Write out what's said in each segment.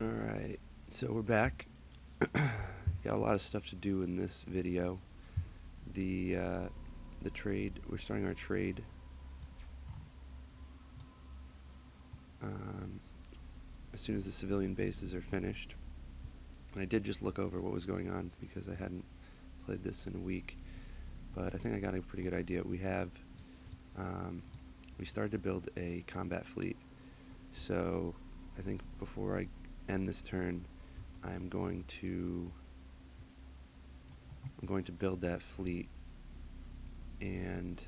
Alright, so we're back. Got a lot of stuff to do in this video. The trade, we're starting our trade. As soon as the civilian bases are finished. And I did just look over what was going on because I hadn't played this in a week. But I think I got a pretty good idea. We started to build a combat fleet. So I think before I end this turn, I'm going to build that fleet. And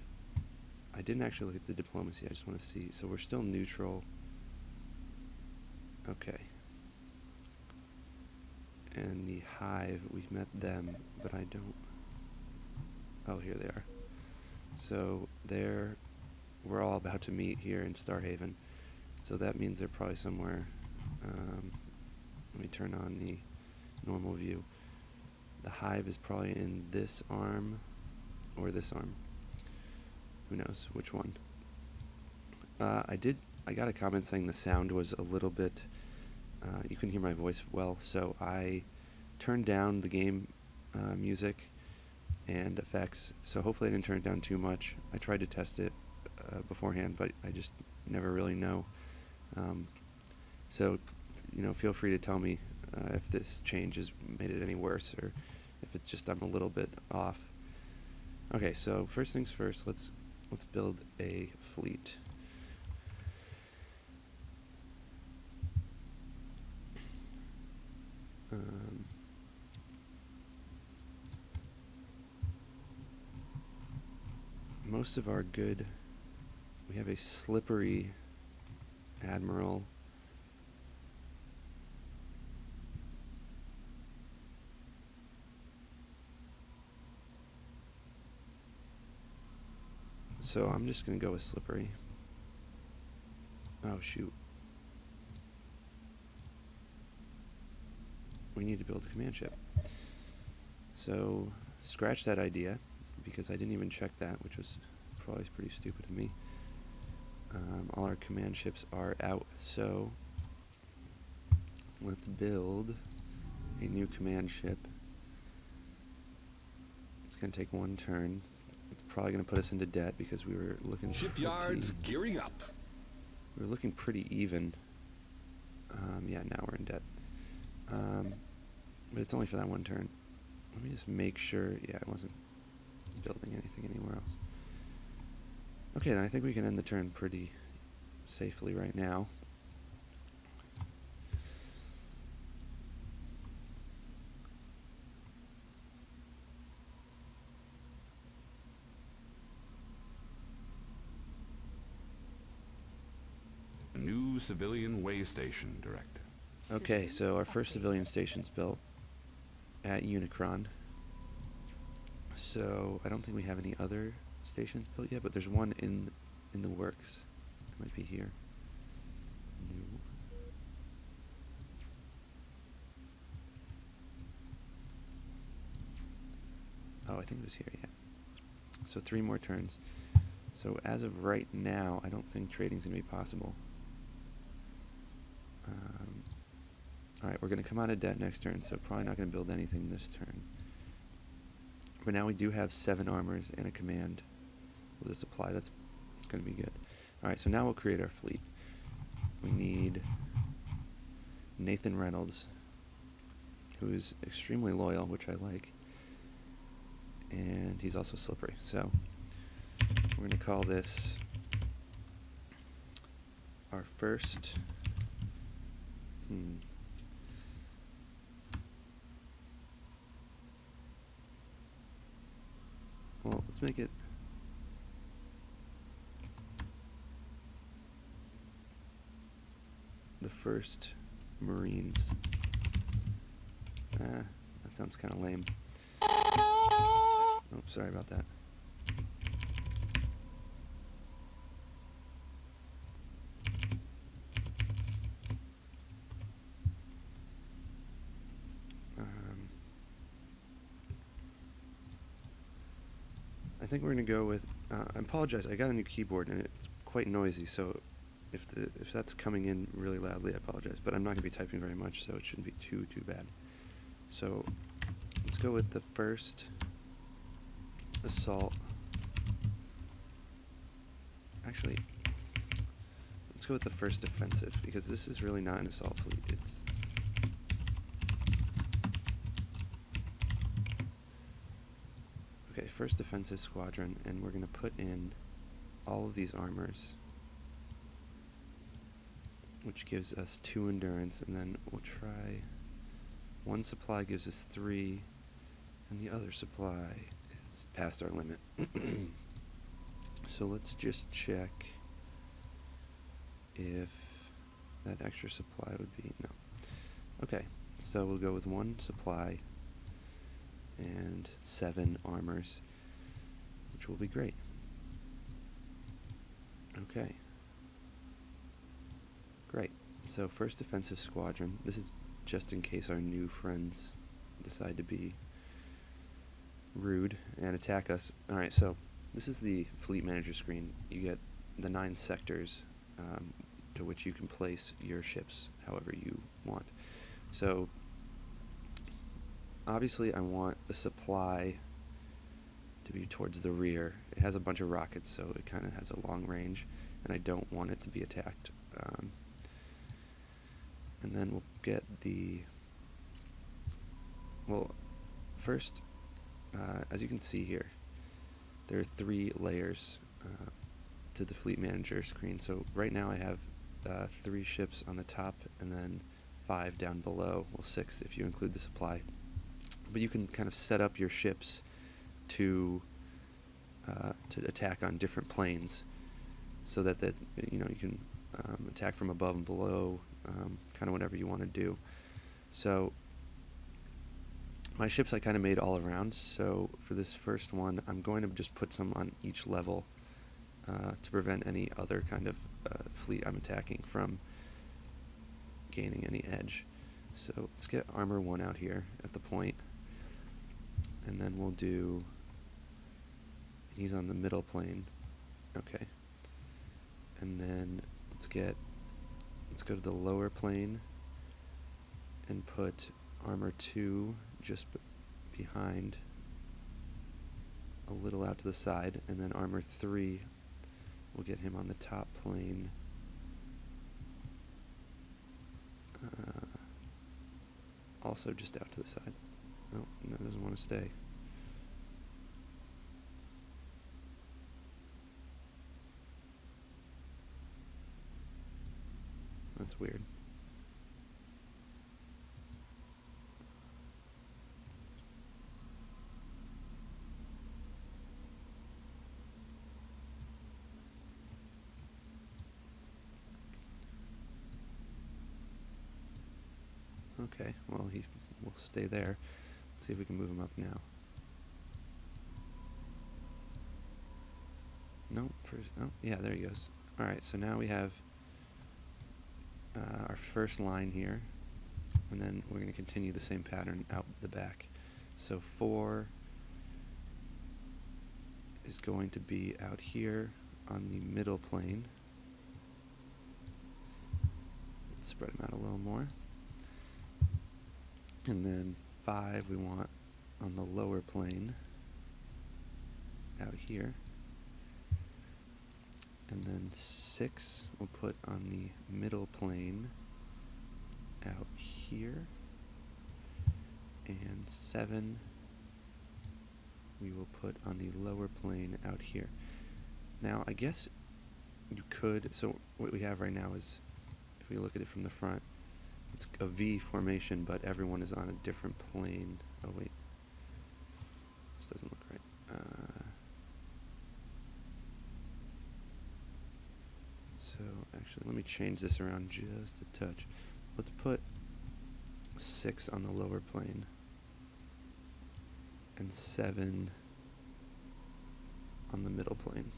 I didn't actually look at the diplomacy. I just want to see. So we're still neutral. Okay. And the Hive, we've met them, but I don't... Oh, here they are. So we're all about to meet here in Starhaven. So that means they're probably somewhere... let me turn on the normal view. The Hive is probably in this arm or this arm. Who knows which one. I got a comment saying the sound was a little bit... you couldn't hear my voice well, so I turned down the game music and effects, so hopefully I didn't turn it down too much. I tried to test it beforehand, but I just never really know. So, feel free to tell me if this change has made it any worse, or if it's just I'm a little bit off. Okay, so first things first, let's build a fleet. Most of our good, we have a slippery admiral. So I'm just going to go with slippery. Oh, shoot. We need to build a command ship. So scratch that idea, because I didn't even check that, which was probably pretty stupid of me. All our command ships are out, so let's build a new command ship. It's going to take one turn. It's probably going to put us into debt because we were looking... Shipyards gearing up. We were looking pretty even. Yeah, now we're in debt. But it's only for that one turn. Let me just make sure... Yeah, I wasn't building anything anywhere else. Okay, then I think we can end the turn pretty safely right now. New civilian way station director. Okay, so our first civilian station's built at Unicron. So I don't think we have any other stations built yet, but there's one in the works. It might be here. New. Oh, I think it was here, yeah. So 3 more turns. So as of right now, I don't think trading's going to be possible. Alright, we're going to come out of debt next turn, so probably not going to build anything this turn. But now we do have 7 armors and a command with a supply. That's going to be good. Alright, so now we'll create our fleet. We need Nathan Reynolds, who is extremely loyal, which I like. And he's also slippery. So we're going to call this our first... Well, let's make it... the first Marines. That sounds kind of lame. Oh, sorry about that. I think we're going to go with... I apologize, I got a new keyboard and it's quite noisy, so if that's coming in really loudly, I apologize. But I'm not going to be typing very much, so it shouldn't be too bad. So let's go with the first assault. Actually, let's go with the first defensive, because this is really not an assault fleet. It's okay, first defensive squadron, and we're going to put in all of these armors, which gives us 2 endurance, and then we'll try one supply gives us 3, and the other supply is past our limit. So let's just check if that extra supply would be no. Okay, so we'll go with 1 supply and 7 armors, which will be great. Okay. Great. So first defensive squadron. This is just in case our new friends decide to be rude and attack us. Alright, so this is the fleet manager screen. You get the 9 sectors to which you can place your ships however you want. So obviously I want the supply to be towards the rear. It has a bunch of rockets, so it kind of has a long range, and I don't want it to be attacked. And then we'll get the... Well, first, as you can see here, there are 3 layers to the fleet manager screen. So right now I have 3 ships on the top, and then 5 down below. Well, 6 if you include the supply. But you can kind of set up your ships to attack on different planes, so that you can attack from above and below, kind of whatever you want to do. So my ships I kind of made all around. So for this first one, I'm going to just put some on each level to prevent any other kind of fleet I'm attacking from gaining any edge. So let's get armor 1 out here at the point, and then we'll do... He's on the middle plane. Okay. And then let's go to the lower plane and put armor 2 just behind, a little out to the side, and then armor 3, we'll get him on the top plane. Also just out to the side. Oh, no, doesn't want to stay. That's weird. Okay, well, he will stay there. Let's see if we can move him up now. No, first, oh, yeah, there he goes. Alright, so now we have our first line here, and then we're going to continue the same pattern out the back. So 4 is going to be out here on the middle plane. Let's spread them out a little more. And then 5 we want on the lower plane out here. And then 6 we'll put on the middle plane out here. And 7 we will put on the lower plane out here. Now, I guess you could, so what we have right now is, if we look at it from the front, it's a V formation, but everyone is on a different plane. Oh wait, this doesn't look right. So actually, let me change this around just a touch. Let's put 6 on the lower plane and 7 on the middle plane.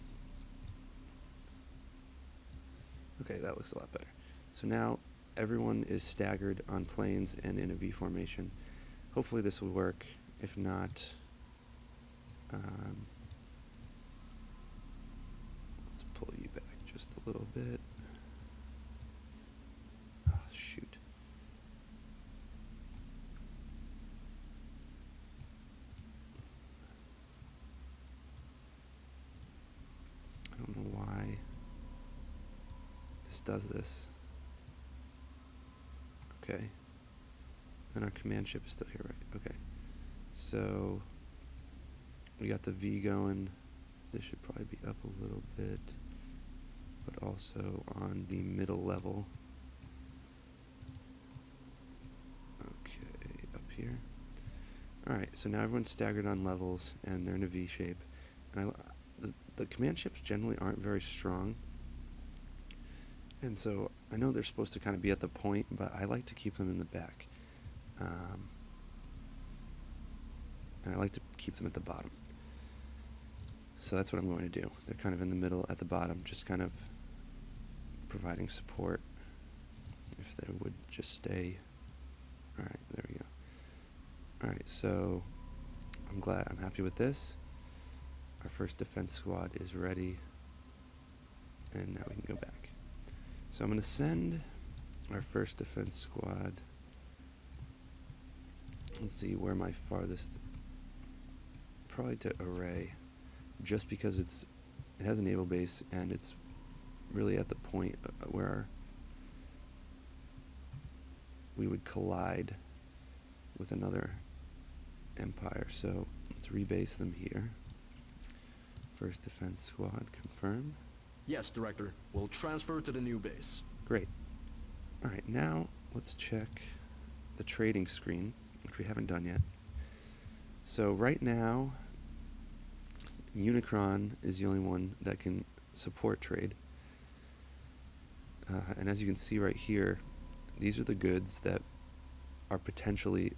Okay, that looks a lot better. So now everyone is staggered on planes and in a V formation. Hopefully this will work. If not, let's pull you back just a little bit. this does this. Okay. And our command ship is still here, right? Okay. So we got the V going. This should probably be up a little bit, but also on the middle level. Okay, up here. Alright, so now everyone's staggered on levels, and they're in a V shape. And the command ships generally aren't very strong. And so I know they're supposed to kind of be at the point, but I like to keep them in the back. And I like to keep them at the bottom. So that's what I'm going to do. They're kind of in the middle at the bottom, just kind of providing support. If they would just stay. Alright, there we go. Alright, so I'm happy with this. Our first defense squad is ready. And now we can go back. So I'm going to send our first defense squad. Let's see where my farthest, probably to Array, just because it has a naval base and it's really at the point where we would collide with another empire. So let's rebase them here. First defense squad confirmed. Yes, Director. We'll transfer to the new base. Great. Alright, now let's check the trading screen, which we haven't done yet. So right now, Unicron is the only one that can support trade. And as you can see right here, these are the goods that are potentially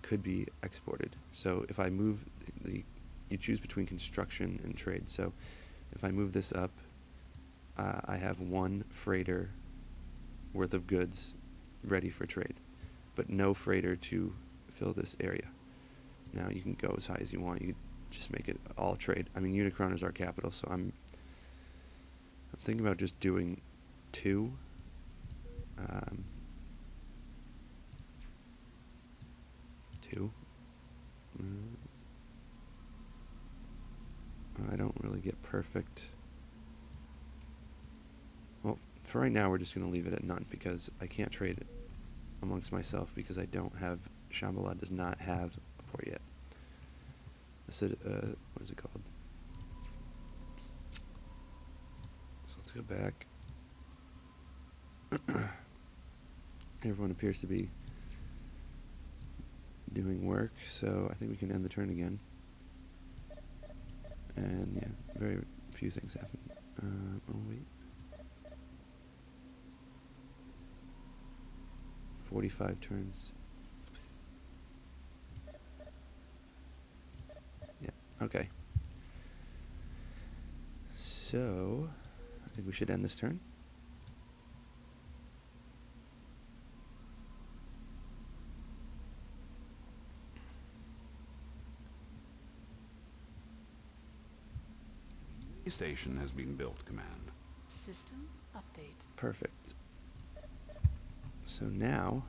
could be exported. So if I move you choose between construction and trade. So if I move this up, I have one freighter worth of goods ready for trade, but no freighter to fill this area. Now you can go as high as you want. You could just make it all trade. I mean, Unicron is our capital, so I'm thinking about just doing 2. I don't really get perfect. Well, for right now, we're just going to leave it at none because I can't trade it amongst myself because I don't have. Shambhala does not have a port yet. What is it called? So let's go back. Everyone appears to be doing work, so I think we can end the turn again. And yeah, very few things happen. Oh wait. 45 turns. Yeah, okay. So, I think we should end this turn. Station has been built, Command. System update. Perfect. So now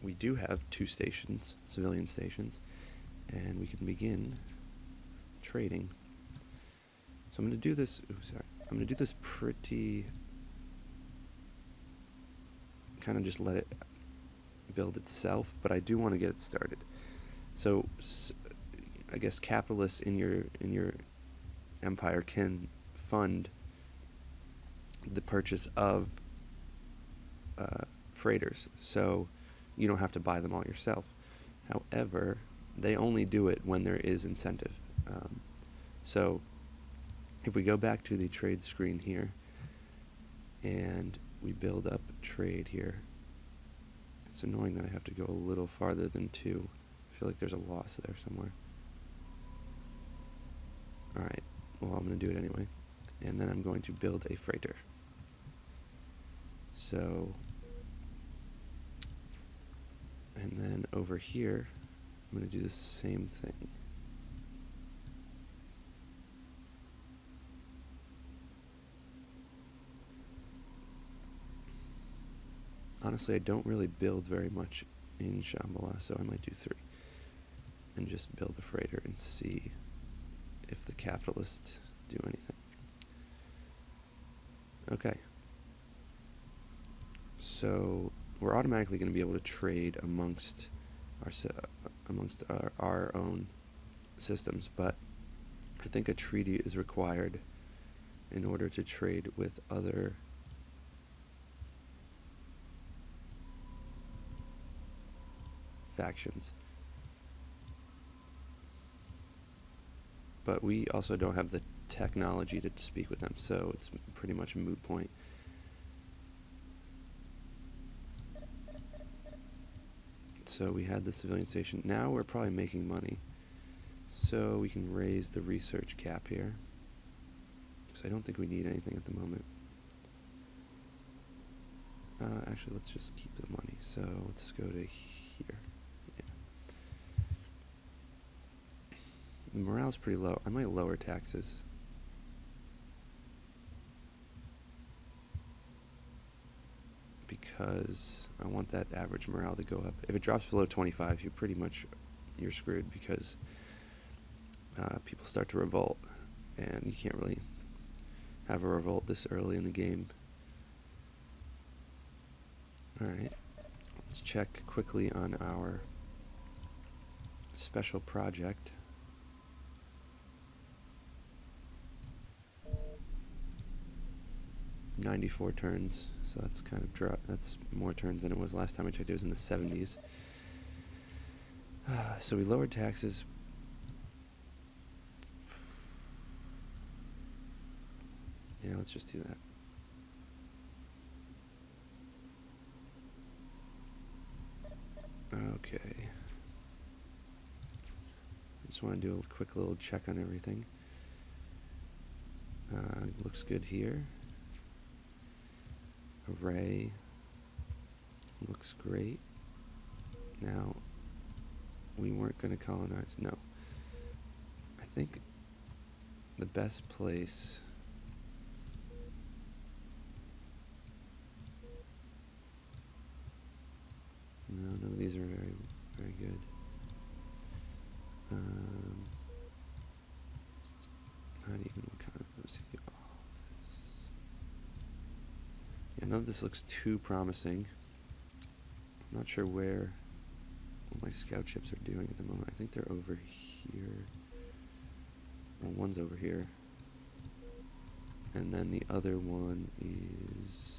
we do have 2 stations, civilian stations, and we can begin trading. So I'm going to do this. I'm going to do this pretty. Kind of just let it build itself, but I do want to get it started. So I guess capitalists in your empire can fund the purchase of freighters, so you don't have to buy them all yourself. However, they only do it when there is incentive. So if we go back to the trade screen here and we build up trade here, it's annoying that I have to go a little farther than 2. I feel like there's a loss there somewhere. Alright, well, I'm going to do it anyway. And then I'm going to build a freighter. So, and then over here, I'm going to do the same thing. Honestly, I don't really build very much in Shambhala, so I might do 3. And just build a freighter and see if the capitalists do anything. Okay. So we're automatically going to be able to trade amongst our own systems, but I think a treaty is required in order to trade with other factions. But we also don't have the technology to speak with them, so it's pretty much a moot point. So we had the civilian station. Now we're probably making money. So we can raise the research cap here. Because I don't think we need anything at the moment. Actually, let's just keep the money. So let's go to here. Yeah. The morale's pretty low. I might lower taxes. Because I want that average morale to go up. If it drops below 25, you're screwed, because people start to revolt, and you can't really have a revolt this early in the game. Alright, let's check quickly on our special project. "94 turns, so that's kind of that's more turns than it was last time I checked. It was in the 70s. So we lowered taxes. Yeah, let's just do that. Okay. I just want to do a quick little check on everything. Looks good here. Array looks great. Now, we weren't going to colonize. No. I think the best place... No, none of these are very, very good. Not even what kind of city office. Yeah, none of this looks too promising. I'm not sure what my scout ships are doing at the moment. I think they're over here. Well, one's over here. And then the other one is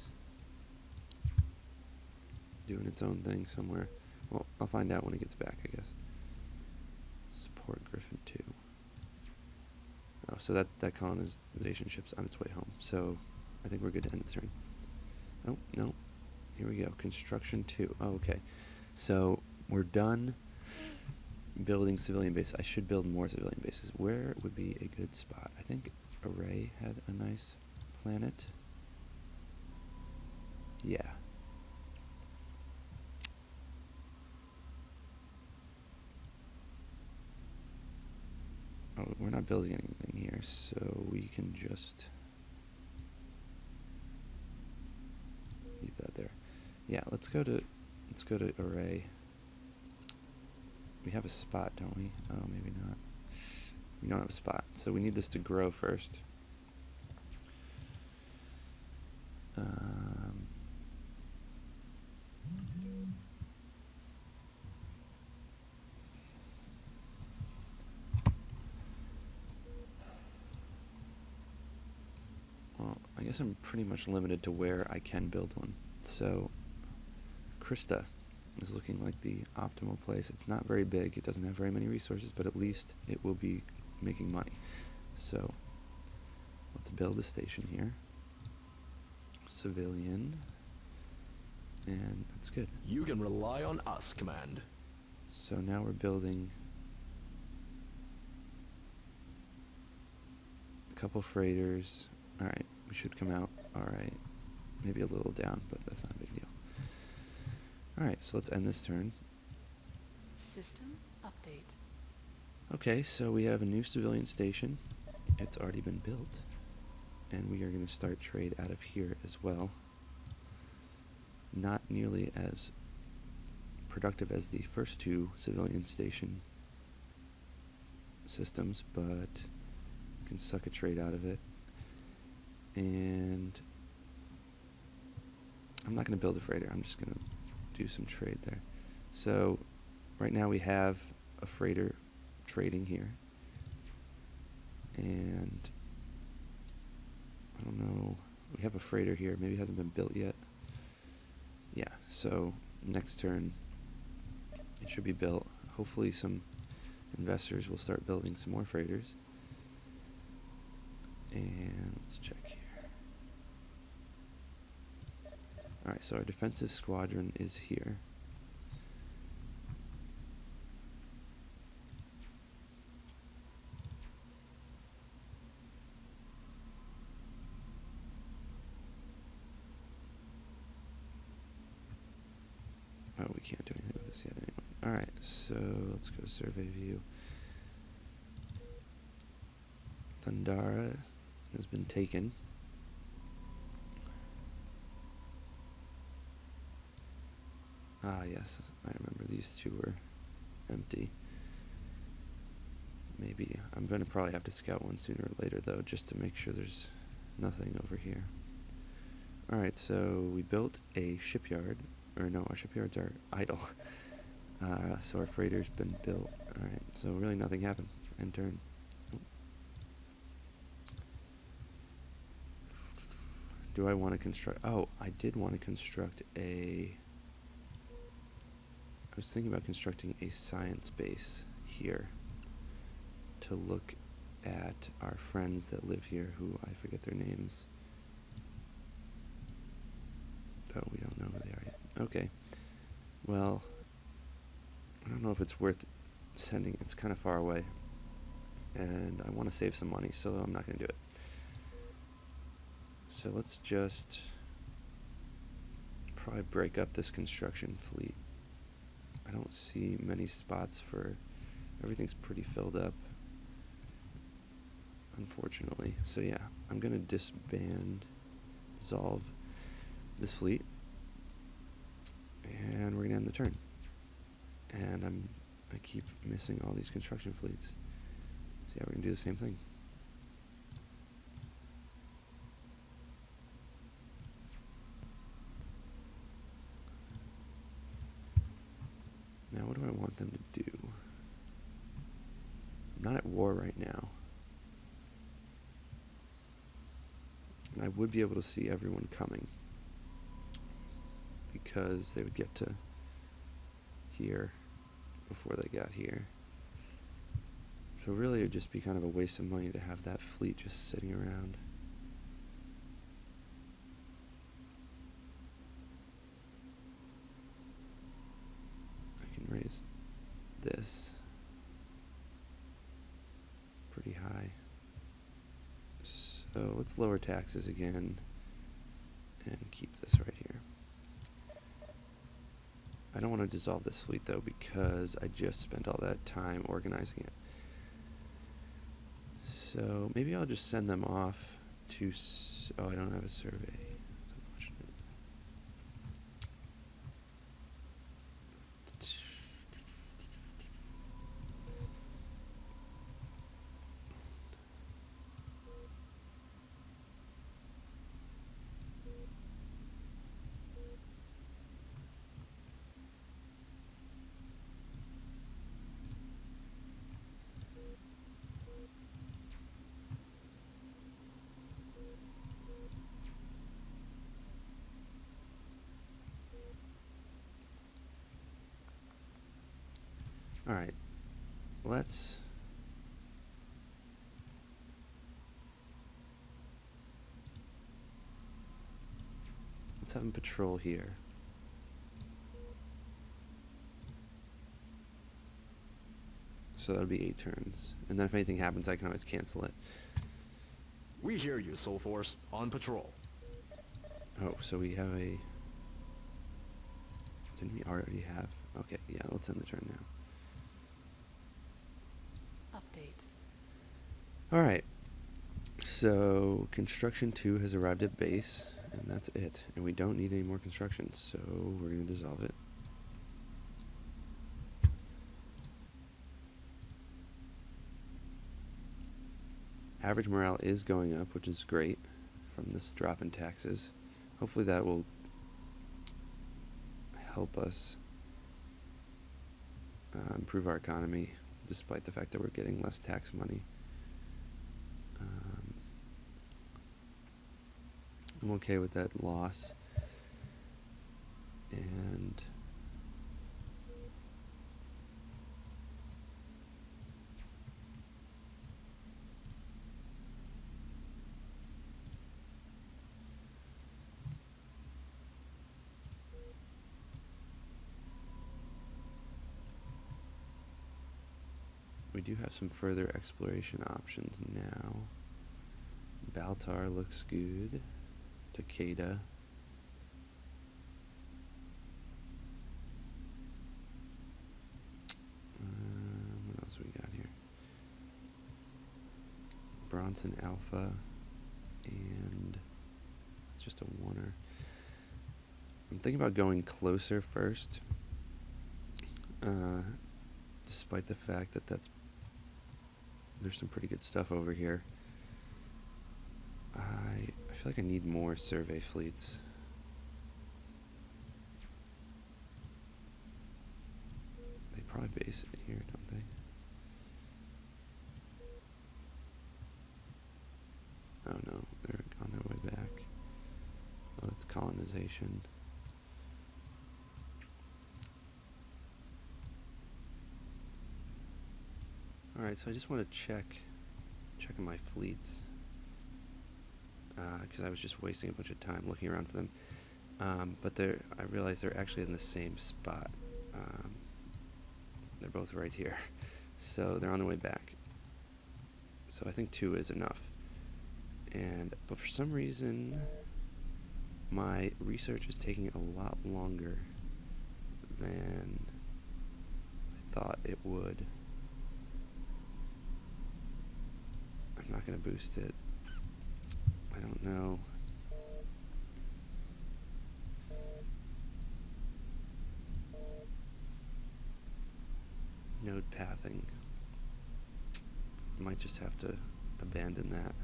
doing its own thing somewhere. Well, I'll find out when it gets back, I guess. Support Griffin 2. Oh, so that colonization ship's on its way home. So I think we're good to end the turn. Oh, no. Here we go. Construction 2. Oh, okay. So we're done building civilian bases. I should build more civilian bases. Where would be a good spot? I think Array had a nice planet. Yeah. Oh, we're not building anything here, so we can just leave that there. Yeah, let's go to Array. We have a spot, don't we? Oh, maybe not. We don't have a spot, so we need this to grow first. Well, I guess I'm pretty much limited to where I can build one. So, Krista is looking like the optimal place. It's not very big. It doesn't have very many resources, but at least it will be making money. So, let's build a station here. Civilian. And that's good. You can rely on us, Command. So now we're building a couple freighters. Alright, we should come out alright. Maybe a little down, but that's not a big deal. Alright, so let's end this turn. System update. Okay, so we have a new civilian station. It's already been built. And we are going to start trade out of here as well. Not nearly as productive as the first two civilian station systems, but we can suck a trade out of it. And I'm not going to build a freighter. I'm just going to do some trade there. So right now we have a freighter trading here. And I don't know. We have a freighter here. Maybe it hasn't been built yet. Yeah, so next turn it should be built. Hopefully some investors will start building some more freighters. And let's check here. Alright, so our defensive squadron is here. Oh, we can't do anything with this yet anyway. Alright, so let's go to survey view. Thundara has been taken. Ah, yes, I remember these two were empty. Maybe I'm going to probably have to scout one sooner or later, though, just to make sure there's nothing over here. Alright, so we built a shipyard. Or no, our shipyards are idle. So our freighter's been built. Alright, so really nothing happened. End turn. Do I want to construct... Oh, I did want to construct a... I was thinking about constructing a science base here to look at our friends that live here, who I forget their names. Oh, we don't know who they are yet. Okay. Well, I don't know if it's worth sending. It's kind of far away. And I want to save some money, so I'm not going to do it. So let's just probably break up this construction fleet. I don't see many spots for... Everything's pretty filled up, unfortunately. So yeah, I'm going to dissolve this fleet. And we're going to end the turn. And I keep missing all these construction fleets. So yeah, we're going to do the same thing. Now, what do I want them to do? I'm not at war right now. And I would be able to see everyone coming, because they would get to here before they got here. So really it would just be kind of a waste of money to have that fleet just sitting around. I can raise this pretty high. So let's lower taxes again and keep this right here. I don't want to dissolve this fleet though, because I just spent all that time organizing it. So maybe I'll just send them off to... Oh, I don't have a survey. That's unfortunate. Alright, let's have them patrol here. So that'll be 8 turns. And then if anything happens, I can always cancel it. We hear you, Soul Force. On patrol. Oh, so we have a... Didn't we already have? Okay, yeah, let's end the turn now. Update. Alright, so construction 2 has arrived at base, and that's it. And we don't need any more construction, so we're going to dissolve it. Average morale is going up, which is great from this drop in taxes. Hopefully that will help us improve our economy, despite the fact that we're getting less tax money. I'm okay with that loss. And we do have some further exploration options now. Baltar looks good. Takeda. What else we got here? Bronson Alpha, and it's just a oneer. I'm thinking about going closer first, despite the fact that there's some pretty good stuff over here. I feel like I need more survey fleets. They probably base it here, don't they? Oh no, they're on their way back. Oh, that's colonization. Alright, so I just want to checking my fleets. Because I was just wasting a bunch of time looking around for them. But I realized they're actually in the same spot. They're both right here. So they're on the way back. So I think 2 is enough. But for some reason, my research is taking a lot longer than I thought it would. I'm not going to boost it. I don't know. Node pathing. Might just have to abandon that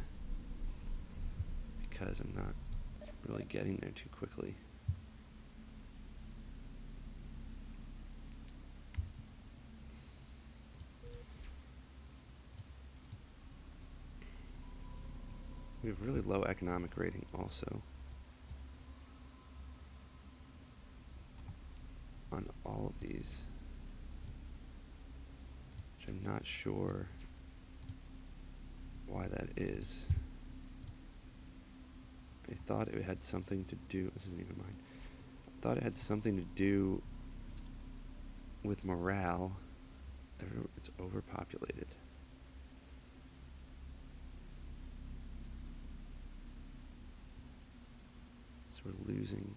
because I'm not really getting there too quickly. We have really low economic rating also on all of these, which I'm not sure why that is. I thought it had something to do, this isn't even mine, I thought it had something to do with morale. It's overpopulated. So we're losing.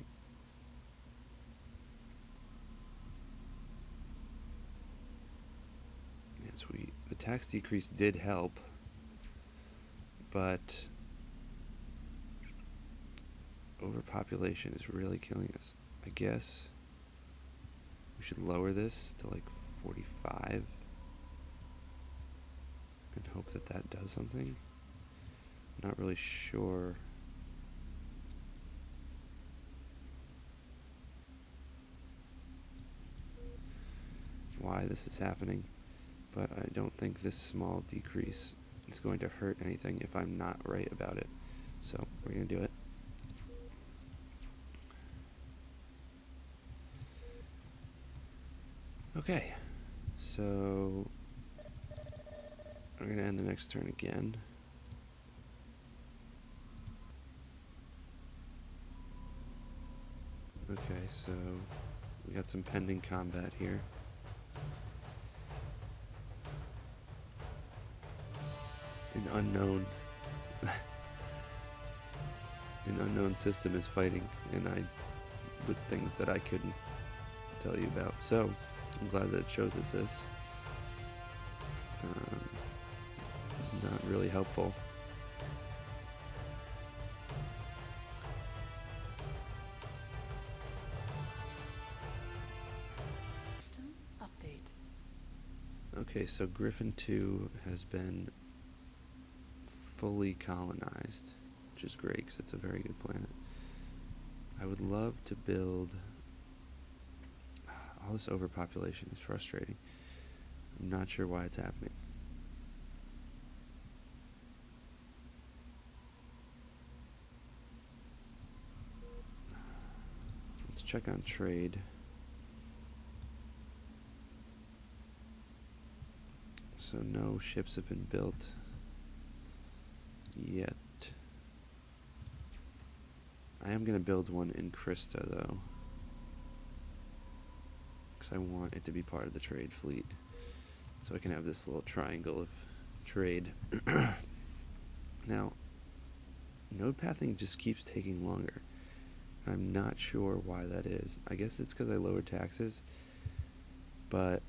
Yes, the tax decrease did help, but overpopulation is really killing us. I guess we should lower this to like 45 and hope that that does something. I'm not really sure. Why this is happening, but I don't think this small decrease is going to hurt anything if I'm not right about it. So we're going to do it. Okay, so we're going to end the next turn again. Okay, so we got some pending combat here. An unknown system is fighting, and with things that I couldn't tell you about. So I'm glad that it shows us this. Not really helpful. System update. Okay, so Griffin 2 has been fully colonized, which is great because it's a very good planet. I would love to build All this overpopulation is frustrating. I'm not sure why it's happening. Let's check on trade. So no ships have been built yet. I am going to build one in Krista, though, because I want it to be part of the trade fleet, so I can have this little triangle of trade. Now, node pathing just keeps taking longer. I'm not sure why that is. I guess it's because I lowered taxes, but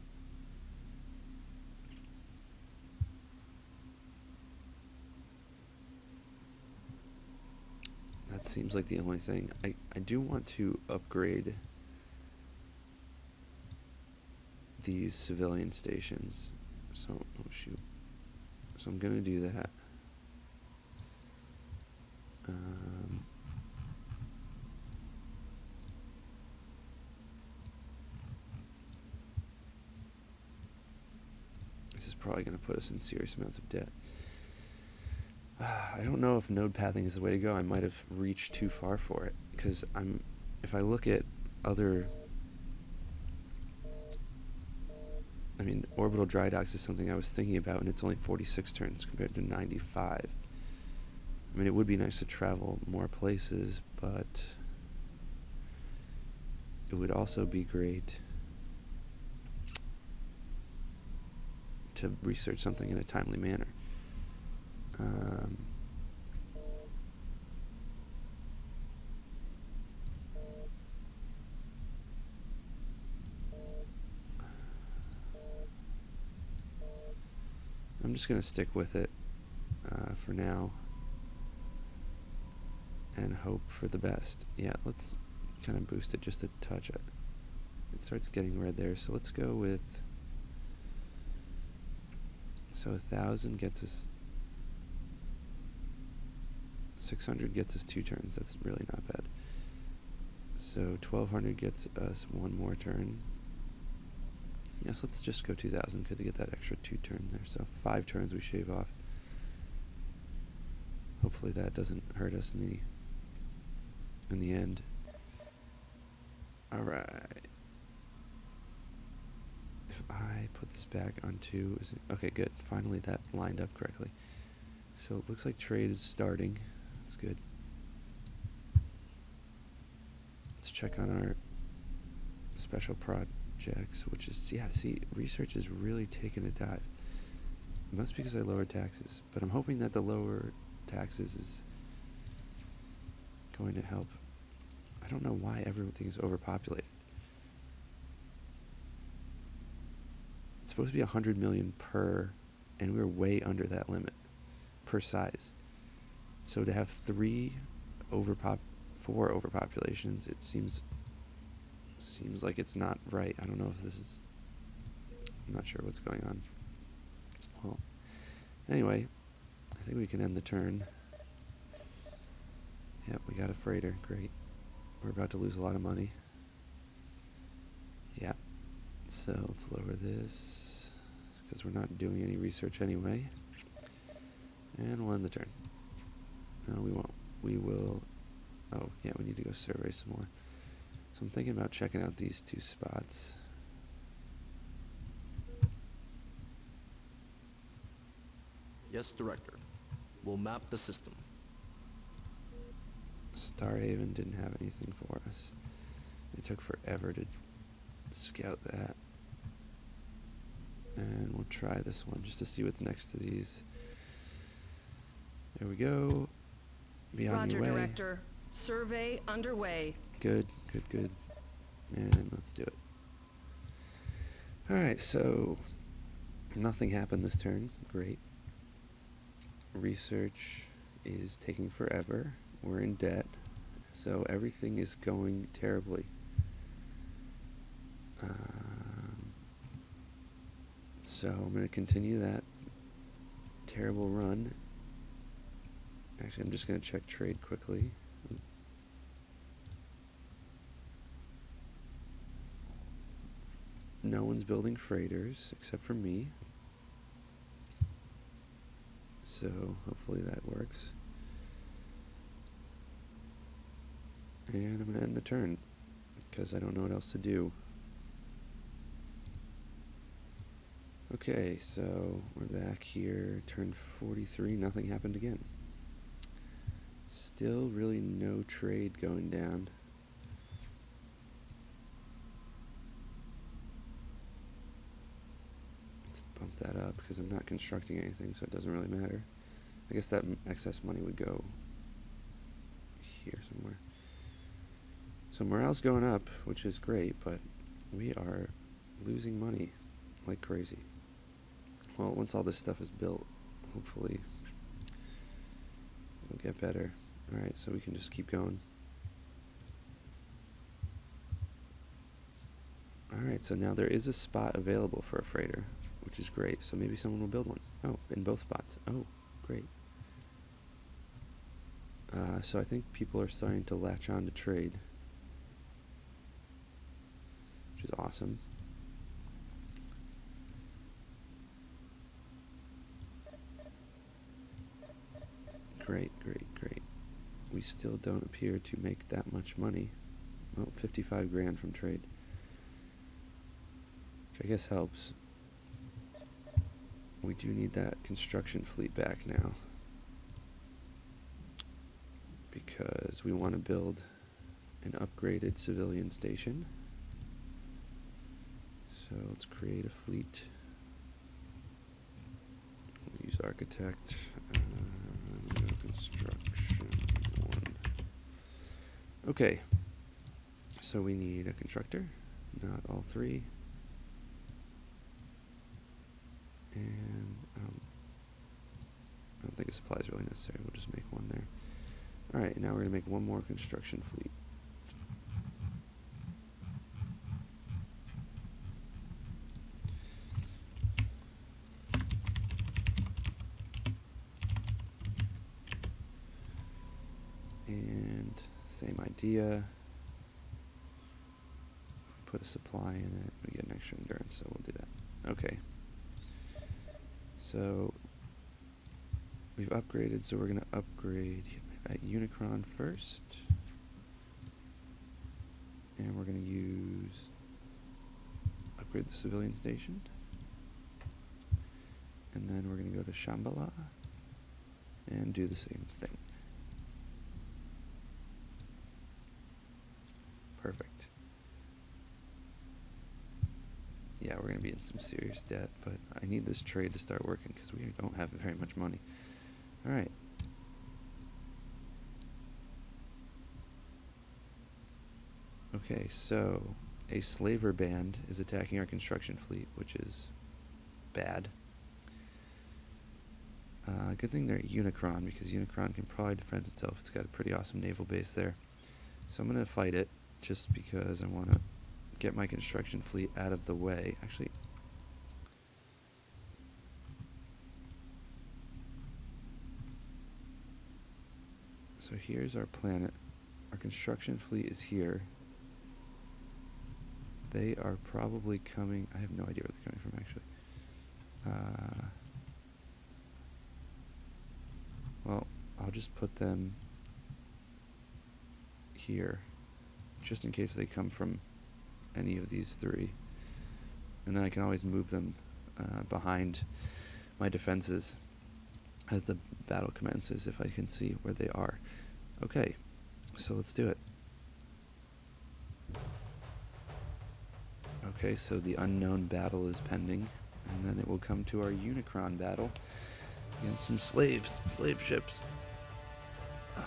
that seems like the only thing. I do want to upgrade these civilian stations. So, oh shoot. So I'm gonna do that. This is probably gonna put us in serious amounts of debt. I don't know if node pathing is the way to go. I might have reached too far for it, because if I look at other, I mean, orbital dry docks is something I was thinking about, and it's only 46 turns compared to 95. I mean, it would be nice to travel more places, but it would also be great to research something in a timely manner. I'm just going to stick with it for now and hope for the best. Yeah, let's kind of boost it just a touch. It starts getting red there, so let's go with... So 1,000 gets us... 600 gets us 2 turns. That's really not bad. So 1,200 gets us 1 more turn. Yes, let's just go 2,000. Could get that extra 2 turn there. So 5 turns we shave off. Hopefully that doesn't hurt us in the end. All right. If I put this back on 2, is it okay? Good. Finally, that lined up correctly. So it looks like trade is starting. That's good. Let's check on our special projects, which is, yeah, see, research is really taking a dive. It must be because I lowered taxes, but I'm hoping that the lower taxes is going to help. I don't know why everything is overpopulated. It's supposed to be 100 million per, and we're way under that limit per size. So to have 4 overpopulations, it seems like it's not right. I don't know if this is... I'm not sure what's going on. Well, anyway, I think we can end the turn. Yep, we got a freighter. Great. We're about to lose a lot of money. Yeah. So let's lower this, because we're not doing any research anyway. And we'll end the turn. No, we won't. We will... Oh, yeah, we need to go survey some more. So I'm thinking about checking out these 2 spots. Yes, Director. We'll map the system. Starhaven didn't have anything for us. It took forever to scout that. And we'll try this one just to see what's next to these. There we go. Be on Roger, your way. Director. Survey underway. Good, good, good. And let's do it. Alright, so nothing happened this turn. Great. Research is taking forever. We're in debt. So everything is going terribly. So I'm going to continue that terrible run. Actually, I'm just going to check trade quickly. no one's building freighters except for me. So hopefully that works. And I'm going to end the turn because I don't know what else to do. Okay, so we're back here. Turn 43. Nothing happened again. Still really no trade going down. Let's bump that up because I'm not constructing anything, so it doesn't really matter. I guess that excess money would go here somewhere. So morale's going up, which is great, but we are losing money like crazy. Well, once all this stuff is built, hopefully it'll get better. Alright, so we can just keep going. Alright, so now there is a spot available for a freighter, which is great. So maybe someone will build one. Oh, in both spots. Oh, great. So I think people are starting to latch on to trade, which is awesome. Great, great, great. We still don't appear to make that much money. Well, 55 grand from trade, which I guess helps. We do need that construction fleet back now, because we want to build an upgraded civilian station. So let's create a fleet. We'll use architect. Construction 1. Okay. So we need a constructor, not all three. And I don't think a supply is really necessary. We'll just make one there. Alright, now we're going to make one more construction fleet. And same idea. Put a supply in it. We get an extra endurance, so we'll do that. Okay. So we've upgraded, so we're going to upgrade at Unicron first. And we're going to use upgrade the civilian station. And then we're going to go to Shambhala and do the same thing. Perfect. Yeah, we're going to be in some serious debt, but I need this trade to start working because we don't have very much money. Alright. Okay, so a slaver band is attacking our construction fleet, which is bad. Good thing they're at Unicron, because Unicron can probably defend itself. It's got a pretty awesome naval base there. So I'm going to fight it, just because I want to get my construction fleet out of the way. Actually, so here's our planet. Our construction fleet is here. They are probably coming. I have no idea where they're coming from, actually. Well, I'll just put them here, just in case they come from any of these three. And then I can always move them behind my defenses as the battle commences if I can see where they are. Okay, so let's do it. Okay, so the unknown battle is pending, and then it will come to our Unicron battle against some slave ships. I'm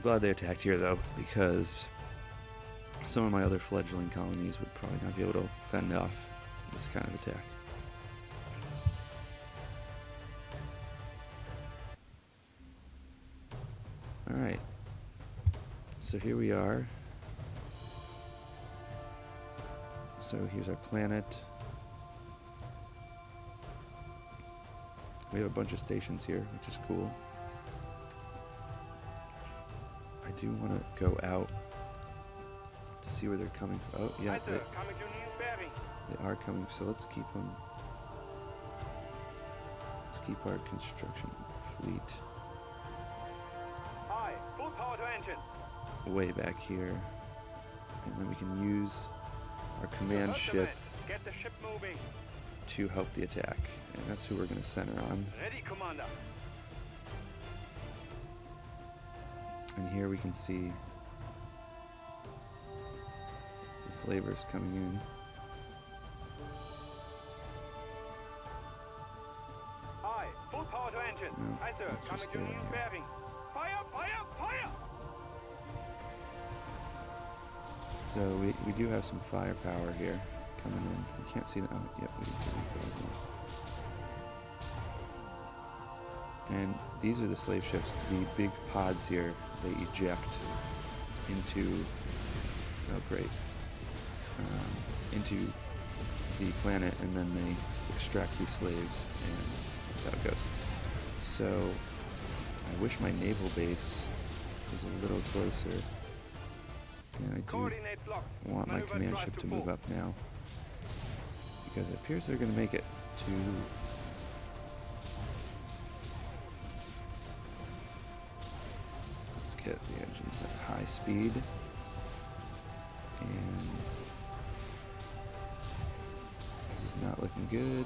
glad they attacked here, though, because some of my other fledgling colonies would probably not be able to fend off this kind of attack. Alright, so here we are. So here's our planet. We have a bunch of stations here, which is cool. I do want to go out to see where they're coming from. Oh, yeah, Aye, sir. Coming to new bearing. they are coming. So let's keep them. Let's keep our construction fleet Aye. Full power to engines. way back here. And then we can use our You command heard the ship man. Get the ship moving. to help the attack. And that's who we're going to center on. Ready, Commander. And here we can see the slavers coming in. Aye. Full power to engines. No, Aye, sir. let's Coming just to stay new right here. bearing. Fire! Fire! Fire! So we do have some firepower here coming in. We can't see them. Oh, yep, we can see these guys now. And these are the slave ships. The big pods here, they eject into, oh great, into the planet, and then they extract these slaves, and that's how it goes. So I wish my naval base was a little closer. And I do Coordinates locked. want my Maneuver command drive ship to to move full. up now, because it appears they're going to make it to let's get the engines at high speed, and this is not looking good.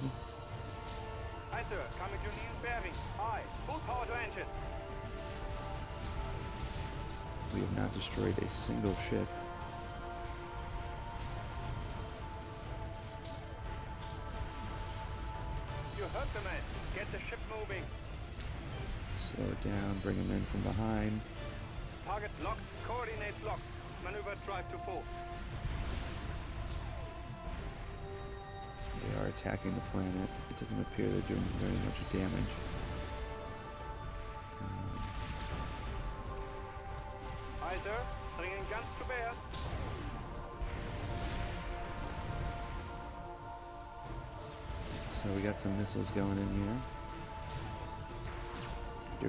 Aye, sir. Coming to new bearing. Aye. Full power to engines. We have not destroyed a single ship. You heard the man. Get the ship moving. Slow it down, bring them in from behind. Target locked. Coordinates locked. Maneuver drive to full. They are attacking the planet. It doesn't appear they're doing very much damage. Aye, sir. Bringing guns to bear. So we got some missiles going in here.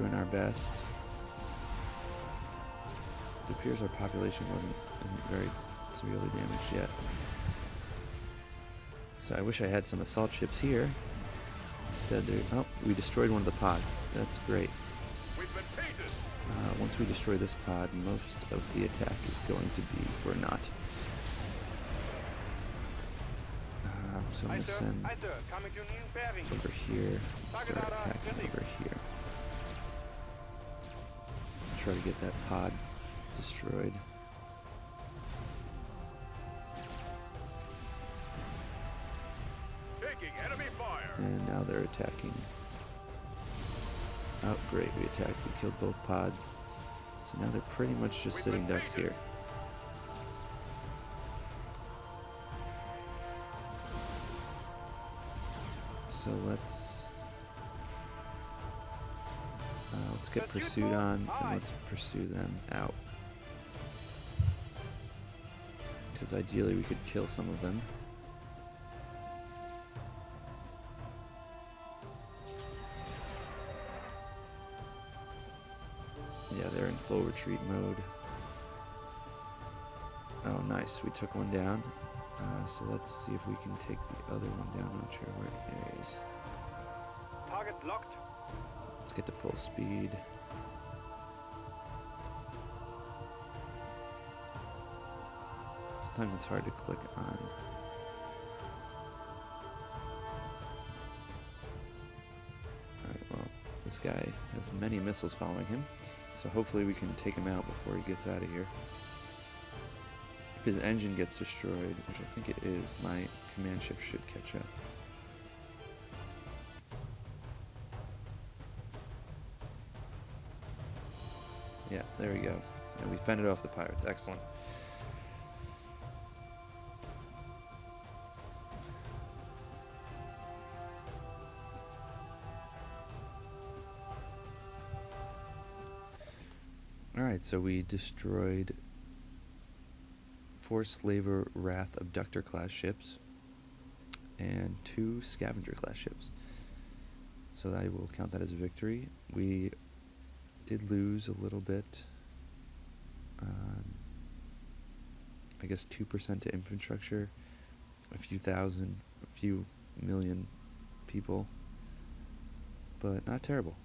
Doing our best. It appears our population isn't very severely damaged yet. So I wish I had some assault ships here. Instead, oh, we destroyed one of the pods. That's great. We've been painted. Once we destroy this pod, most of the attack is going to be for naught. So I'm Aye, going to sir. send Aye, sir. Coming to new bearing. over here, Target start radar attacking busy. over here. Try to get that pod destroyed. Taking enemy fire. And now they're attacking. Oh, great, we attacked. We killed both pods. So now they're pretty much just We've sitting been ducks painted. here. So let's get Pursuit pursuit mode. on, and Aye. let's pursue them out. Because ideally we could kill some of them. Yeah, they're in full retreat mode. Oh, nice. We took one down. So let's see if we can take the other one down. I'm not sure where it is. Target locked. Let's get to full speed. Sometimes it's hard to click on. Alright, well, this guy has many missiles following him, so hopefully we can take him out before he gets out of here. If his engine gets destroyed, which I think it is, my command ship should catch up. Yeah, there we go. And we fended off the pirates. Excellent. Alright, so we destroyed 4 Slaver Wrath Abductor class ships and 2 Scavenger class ships. So I will count that as a victory. We did lose a little bit I guess 2% to infrastructure, a few thousand, a few million people, but not terrible.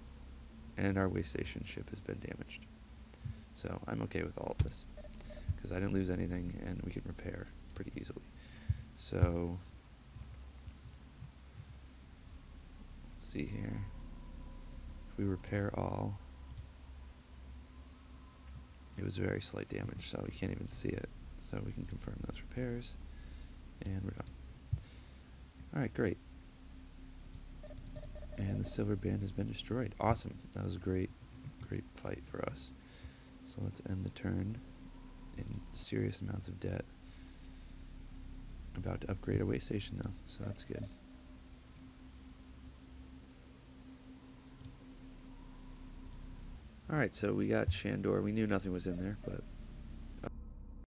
And our way station ship has been damaged. So I'm okay with all of this, because I didn't lose anything and we can repair pretty easily. So, let's see here. If we repair all, it was very slight damage, so we can't even see it. So we can confirm those repairs, and we're done. Alright, great. And the silver band has been destroyed. Awesome. That was a great fight for us. So let's end the turn in serious amounts of debt. About to upgrade a way station though, so that's good. Alright, so we got Shandor. We knew nothing was in there, but